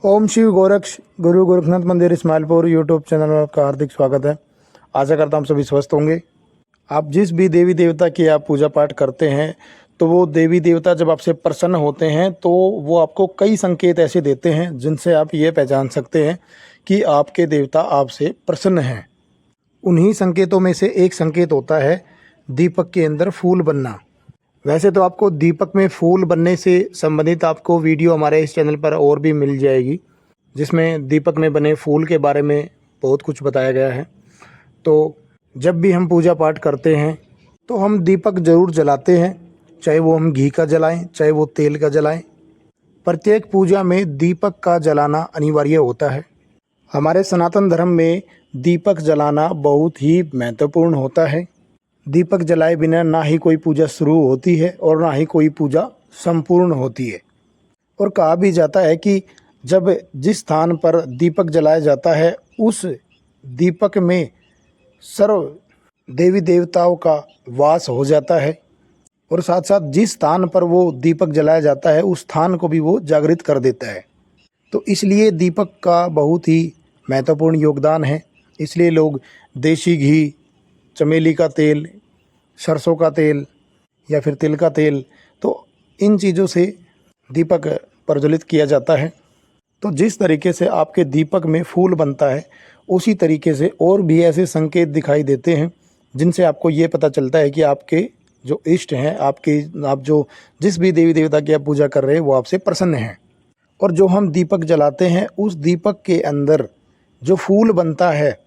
ओम शिव गोरक्ष गुरु गोरखनाथ मंदिर Ismailpur YouTube channel में आपका हार्दिक स्वागत है। आशा करता हूँ सभी स्वस्थ होंगे। आप जिस भी देवी देवता की आप पूजा पाठ करते हैं तो वो देवी देवता जब आपसे प्रसन्न होते हैं तो वो आपको कई संकेत ऐसे देते हैं जिनसे आप ये पहचान सकते हैं कि आपके देवता आपसे प्रसन्न हैं। उन्हीं संकेतों में से एक संकेत होता है दीपक के अंदर फूल बनना। वैसे तो आपको दीपक में फूल बनने से संबंधित आपको वीडियो हमारे इस चैनल पर और भी मिल जाएगी, जिसमें दीपक में बने फूल के बारे में बहुत कुछ बताया गया है। तो जब भी हम पूजा पाठ करते हैं तो हम दीपक ज़रूर जलाते हैं, चाहे वो हम घी का जलाएं चाहे वो तेल का जलाएं। प्रत्येक पूजा में दीपक का जलाना अनिवार्य होता है। हमारे सनातन धर्म में दीपक जलाना बहुत ही महत्वपूर्ण होता है। दीपक जलाए बिना ना ही कोई पूजा शुरू होती है और ना ही कोई पूजा संपूर्ण होती है। और कहा भी जाता है कि जब जिस स्थान पर दीपक जलाया जाता है उस दीपक में सर्व देवी देवताओं का वास हो जाता है, और साथ साथ जिस स्थान पर वो दीपक जलाया जाता है उस स्थान को भी वो जागृत कर देता है। तो इसलिए दीपक का बहुत ही महत्वपूर्ण योगदान है। इसलिए लोग देसी घी, चमेली का तेल, सरसों का तेल या फिर तिल का तेल, तो इन चीज़ों से दीपक प्रज्वलित किया जाता है। तो जिस तरीके से आपके दीपक में फूल बनता है उसी तरीके से और भी ऐसे संकेत दिखाई देते हैं जिनसे आपको ये पता चलता है कि आपके जो इष्ट हैं, आप जो जिस भी देवी देवता की आप पूजा कर रहे हैं वो आपसे प्रसन्न हैं। और जो हम दीपक जलाते हैं उस दीपक के अंदर जो फूल बनता है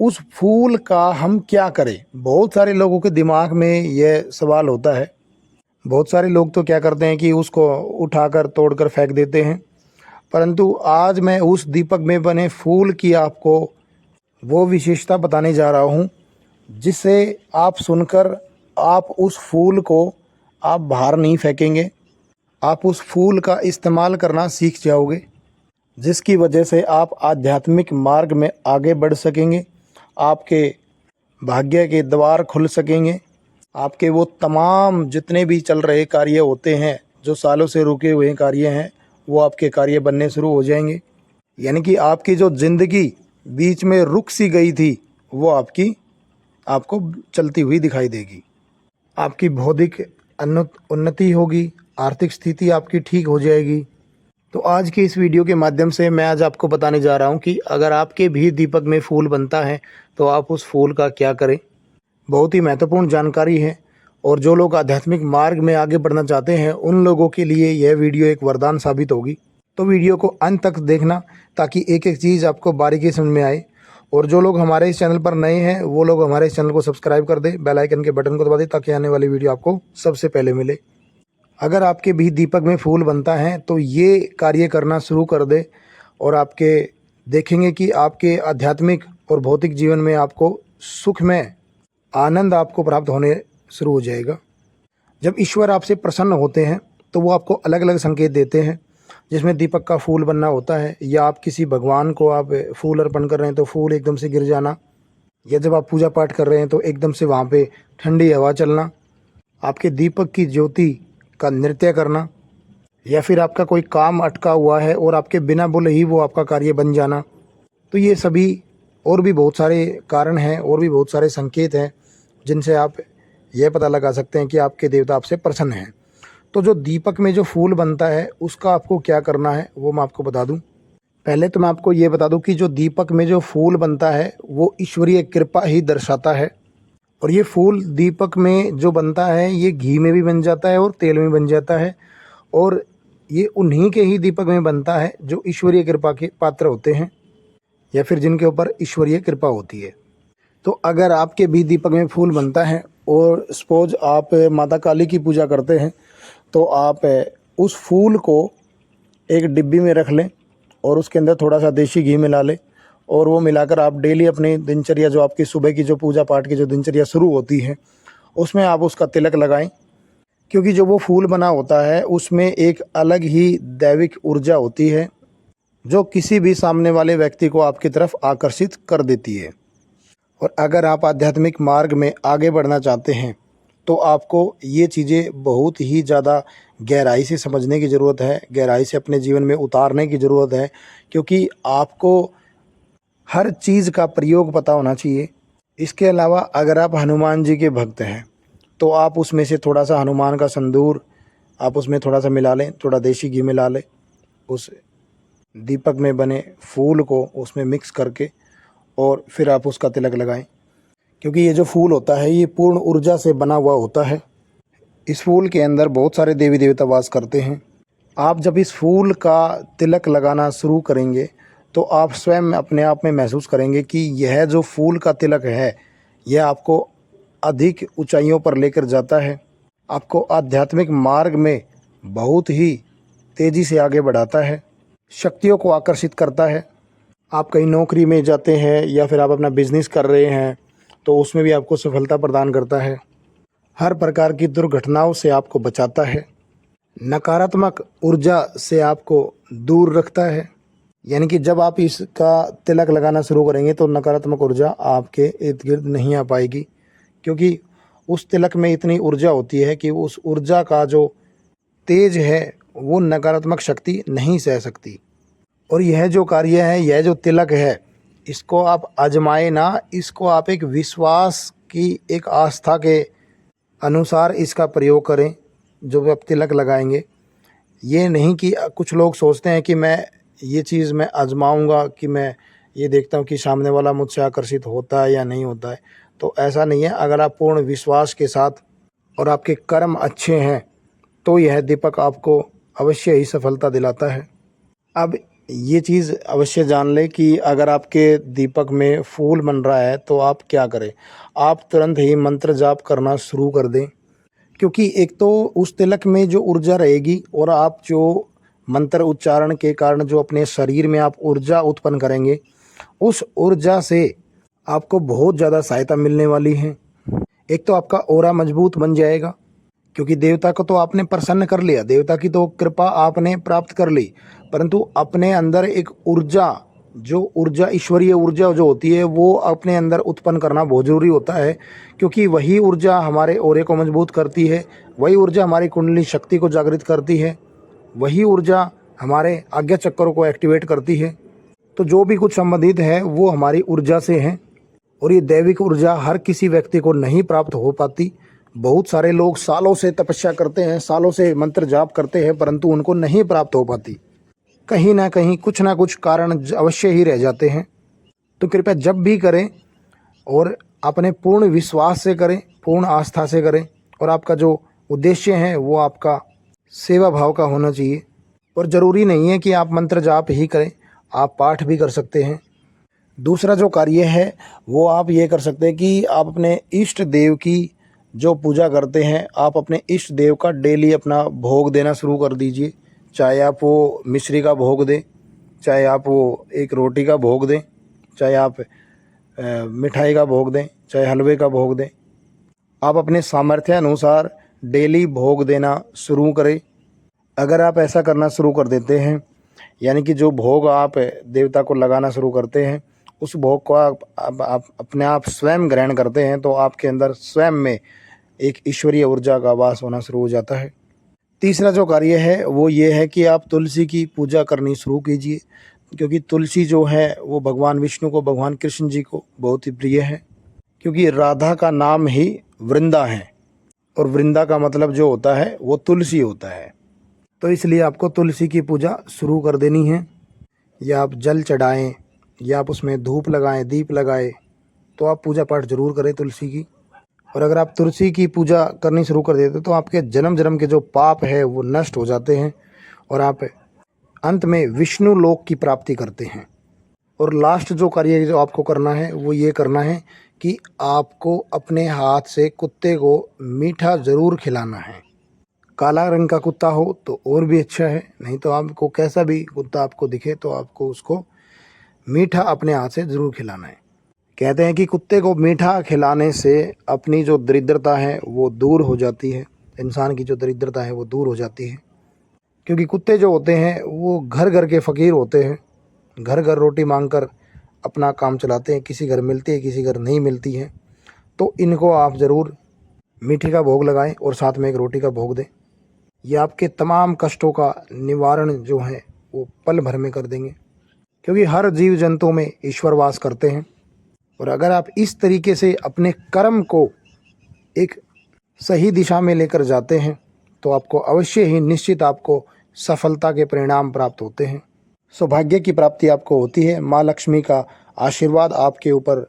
उस फूल का हम क्या करें। बहुत सारे लोगों के दिमाग में यह सवाल होता है। बहुत सारे लोग तो क्या करते हैं कि उसको उठाकर तोड़कर फेंक देते हैं, परंतु आज मैं उस दीपक में बने फूल की आपको वो विशेषता बताने जा रहा हूँ जिससे आप सुनकर आप उस फूल को आप बाहर नहीं फेंकेंगे। आप उस फूल का इस्तेमाल करना सीख जाओगे, जिसकी वजह से आप आध्यात्मिक मार्ग में आगे बढ़ सकेंगे। आपके भाग्य के द्वार खुल सकेंगे। आपके वो तमाम जितने भी चल रहे कार्य होते हैं, जो सालों से रुके हुए कार्य हैं, वो आपके कार्य बनने शुरू हो जाएंगे। यानी कि आपकी जो ज़िंदगी बीच में रुक सी गई थी वो आपको चलती हुई दिखाई देगी। आपकी बौद्धिक उन्नति होगी, आर्थिक स्थिति आपकी ठीक हो जाएगी। तो आज की इस वीडियो के माध्यम से मैं आज आपको बताने जा रहा हूं कि अगर आपके भी दीपक में फूल बनता है तो आप उस फूल का क्या करें। बहुत ही महत्वपूर्ण जानकारी है, और जो लोग आध्यात्मिक मार्ग में आगे बढ़ना चाहते हैं उन लोगों के लिए यह वीडियो एक वरदान साबित होगी। तो वीडियो को अंत तक देखना ताकि एक एक चीज़ आपको बारीकी समझ में आए। और जो लोग हमारे इस चैनल पर नए हैं वो लोग हमारे इस चैनल को सब्सक्राइब कर दें, बेल आइकन के बटन को दबा दें ताकि आने वाली वीडियो आपको सबसे पहले मिले। अगर आपके भी दीपक में फूल बनता है तो ये कार्य करना शुरू कर दे, और आपके देखेंगे कि आपके आध्यात्मिक और भौतिक जीवन में आपको सुख में आनंद आपको प्राप्त होने शुरू हो जाएगा। जब ईश्वर आपसे प्रसन्न होते हैं तो वो आपको अलग अलग संकेत देते हैं, जिसमें दीपक का फूल बनना होता है, या आप किसी भगवान को आप फूल अर्पण कर रहे हैं तो फूल एकदम से गिर जाना, या जब आप पूजा पाठ कर रहे हैं तो एकदम से वहाँ पे ठंडी हवा चलना, आपके दीपक की ज्योति का नृत्य करना, या फिर आपका कोई काम अटका हुआ है और आपके बिना बोले ही वो आपका कार्य बन जाना। तो ये सभी और भी बहुत सारे कारण हैं और भी बहुत सारे संकेत हैं जिनसे आप यह पता लगा सकते हैं कि आपके देवता आपसे प्रसन्न हैं। तो जो दीपक में जो फूल बनता है उसका आपको क्या करना है वो मैं आपको बता दूं। पहले तो मैं आपको ये बता दूं कि जो दीपक में जो फूल बनता है वो ईश्वरीय कृपा ही दर्शाता है। और ये फूल दीपक में जो बनता है ये घी में भी बन जाता है और तेल में बन जाता है, और ये उन्हीं के ही दीपक में बनता है जो ईश्वरीय कृपा के पात्र होते हैं या फिर जिनके ऊपर ईश्वरीय कृपा होती है। तो अगर आपके भी दीपक में फूल बनता है और सपोज आप माता काली की पूजा करते हैं तो आप उस फूल को एक डिब्बी में रख लें और उसके अंदर थोड़ा सा देसी घी मिला लें, और वो मिलाकर आप डेली अपनी दिनचर्या, जो आपकी सुबह की जो पूजा पाठ की जो दिनचर्या शुरू होती है उसमें आप उसका तिलक लगाएं। क्योंकि जो वो फूल बना होता है उसमें एक अलग ही दैविक ऊर्जा होती है जो किसी भी सामने वाले व्यक्ति को आपकी तरफ आकर्षित कर देती है। और अगर आप आध्यात्मिक मार्ग में आगे बढ़ना चाहते हैं तो आपको ये चीज़ें बहुत ही ज़्यादा गहराई से समझने की ज़रूरत है, गहराई से अपने जीवन में उतारने की ज़रूरत है, क्योंकि आपको हर चीज़ का प्रयोग पता होना चाहिए। इसके अलावा अगर आप हनुमान जी के भक्त हैं तो आप उसमें से थोड़ा सा हनुमान का संदूर आप उसमें थोड़ा सा मिला लें, थोड़ा देसी घी मिला लें, उस दीपक में बने फूल को उसमें मिक्स करके और फिर आप उसका तिलक लगाएं। क्योंकि ये जो फूल होता है ये पूर्ण ऊर्जा से बना हुआ होता है। इस फूल के अंदर बहुत सारे देवी देवता वास करते हैं। आप जब इस फूल का तिलक लगाना शुरू करेंगे तो आप स्वयं अपने आप में महसूस करेंगे कि यह जो फूल का तिलक है यह आपको अधिक ऊंचाइयों पर लेकर जाता है, आपको आध्यात्मिक मार्ग में बहुत ही तेज़ी से आगे बढ़ाता है, शक्तियों को आकर्षित करता है। आप कहीं नौकरी में जाते हैं या फिर आप अपना बिजनेस कर रहे हैं तो उसमें भी आपको सफलता प्रदान करता है, हर प्रकार की दुर्घटनाओं से आपको बचाता है, नकारात्मक ऊर्जा से आपको दूर रखता है। यानी कि जब आप इसका तिलक लगाना शुरू करेंगे तो नकारात्मक ऊर्जा आपके इर्द गिर्द नहीं आ पाएगी, क्योंकि उस तिलक में इतनी ऊर्जा होती है कि उस ऊर्जा का जो तेज है वो नकारात्मक शक्ति नहीं सह सकती। और यह जो कार्य है, यह जो तिलक है, इसको आप आजमाए ना, इसको आप एक विश्वास की, एक आस्था के अनुसार इसका प्रयोग करें। जो आप तिलक लगाएंगे, ये नहीं कि कुछ लोग सोचते हैं कि मैं ये चीज़ मैं आजमाऊंगा, कि मैं ये देखता हूँ कि सामने वाला मुझसे आकर्षित होता है या नहीं होता है। तो ऐसा नहीं है। अगर आप पूर्ण विश्वास के साथ और आपके कर्म अच्छे हैं तो यह दीपक आपको अवश्य ही सफलता दिलाता है। अब ये चीज़ अवश्य जान लें कि अगर आपके दीपक में फूल बन रहा है तो आप क्या करें, आप तुरंत ही मंत्र जाप करना शुरू कर दें। क्योंकि एक तो उस तिलक में जो ऊर्जा रहेगी और आप जो मंत्र उच्चारण के कारण जो अपने शरीर में आप ऊर्जा उत्पन्न करेंगे, उस ऊर्जा से आपको बहुत ज़्यादा सहायता मिलने वाली है। एक तो आपका ऑरा मजबूत बन जाएगा, क्योंकि देवता को तो आपने प्रसन्न कर लिया, देवता की तो कृपा आपने प्राप्त कर ली, परंतु अपने अंदर एक ऊर्जा, जो ऊर्जा ईश्वरीय ऊर्जा जो होती है वो अपने अंदर उत्पन्न करना बहुत ज़रूरी होता है। क्योंकि वही ऊर्जा हमारे ऑरे को मजबूत करती है, वही ऊर्जा हमारी कुंडली शक्ति को जागृत करती है, वही ऊर्जा हमारे आज्ञा चक्रों को एक्टिवेट करती है। तो जो भी कुछ संबंधित है वो हमारी ऊर्जा से है, और ये दैविक ऊर्जा हर किसी व्यक्ति को नहीं प्राप्त हो पाती। बहुत सारे लोग सालों से तपस्या करते हैं, सालों से मंत्र जाप करते हैं, परंतु उनको नहीं प्राप्त हो पाती। कहीं ना कुछ कारण अवश्य ही रह जाते हैं। तो कृपया जब भी करें और अपने पूर्ण विश्वास से करें, पूर्ण आस्था से करें, और आपका जो उद्देश्य है वो आपका सेवा भाव का होना चाहिए। और ज़रूरी नहीं है कि आप मंत्र जाप ही करें, आप पाठ भी कर सकते हैं। दूसरा जो कार्य है वो आप ये कर सकते हैं कि आप अपने इष्ट देव की जो पूजा करते हैं, आप अपने इष्ट देव का डेली अपना भोग देना शुरू कर दीजिए। चाहे आप वो मिश्री का भोग दें, चाहे आप वो एक रोटी का भोग दें, चाहे आप मिठाई का भोग दें, चाहे हलवे का भोग दें। आप अपने सामर्थ्य अनुसार डेली भोग देना शुरू करें। अगर आप ऐसा करना शुरू कर देते हैं, यानी कि जो भोग आप देवता को लगाना शुरू करते हैं, उस भोग को आप अपने आप स्वयं ग्रहण करते हैं, तो आपके अंदर स्वयं में एक ईश्वरीय ऊर्जा का वास होना शुरू हो जाता है। तीसरा जो कार्य है वो ये है कि आप तुलसी की पूजा करनी शुरू कीजिए, क्योंकि तुलसी जो है वो भगवान विष्णु को, भगवान कृष्ण जी को बहुत ही प्रिय है। क्योंकि राधा का नाम ही वृंदा है, और वृंदा का मतलब जो होता है वो तुलसी होता है। तो इसलिए आपको तुलसी की पूजा शुरू कर देनी है। या आप जल चढ़ाएं, या आप उसमें धूप लगाएं, दीप लगाएं, तो आप पूजा पाठ जरूर करें तुलसी की। और अगर आप तुलसी की पूजा करनी शुरू कर देते तो आपके जन्म जन्म के जो पाप है वो नष्ट हो जाते हैं, और आप अंत में विष्णु लोक की प्राप्ति करते हैं। और लास्ट जो कार्य जो आपको करना है वो ये करना है कि आपको अपने हाथ से कुत्ते को मीठा ज़रूर खिलाना है। काला रंग का कुत्ता हो तो और भी अच्छा है, नहीं तो आपको कैसा भी कुत्ता आपको दिखे तो आपको उसको मीठा अपने हाथ से ज़रूर खिलाना है। कहते हैं कि कुत्ते को मीठा खिलाने से अपनी जो दरिद्रता है वो दूर हो जाती है, इंसान की जो दरिद्रता है वो दूर हो जाती है। क्योंकि कुत्ते जो होते हैं वो घर घर के फ़कीर होते हैं, घर घर रोटी मांगकर अपना काम चलाते हैं। किसी घर मिलती है, किसी घर नहीं मिलती है। तो इनको आप ज़रूर मीठे का भोग लगाएं और साथ में एक रोटी का भोग दें। ये आपके तमाम कष्टों का निवारण जो है वो पल भर में कर देंगे, क्योंकि हर जीव जंतु में ईश्वर वास करते हैं। और अगर आप इस तरीके से अपने कर्म को एक सही दिशा में लेकर जाते हैं तो आपको अवश्य ही निश्चित आपको सफलता के परिणाम प्राप्त होते हैं। सौभाग्य की प्राप्ति आपको होती है। माँ लक्ष्मी का आशीर्वाद आपके ऊपर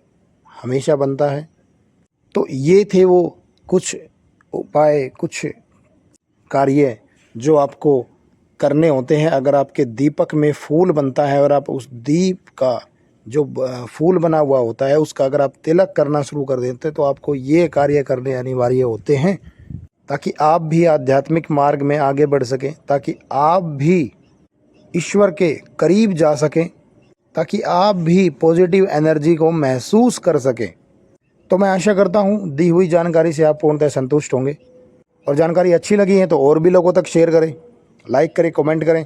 हमेशा बनता है। तो ये थे वो कुछ उपाय, कुछ कार्य जो आपको करने होते हैं। अगर आपके दीपक में फूल बनता है और आप उस दीप का जो फूल बना हुआ होता है उसका अगर आप तिलक करना शुरू कर देते हैं तो आपको ये कार्य करने अनिवार्य होते हैं, ताकि आप भी आध्यात्मिक मार्ग में आगे बढ़ सकें, ताकि आप भी ईश्वर के करीब जा सकें, ताकि आप भी पॉजिटिव एनर्जी को महसूस कर सकें। तो मैं आशा करता हूँ दी हुई जानकारी से आप पूर्णतः संतुष्ट होंगे, और जानकारी अच्छी लगी है तो और भी लोगों तक शेयर करें, लाइक करें, कमेंट करें।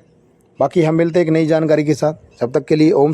बाकी हम मिलते हैं एक नई जानकारी के साथ। जब तक के लिए ओम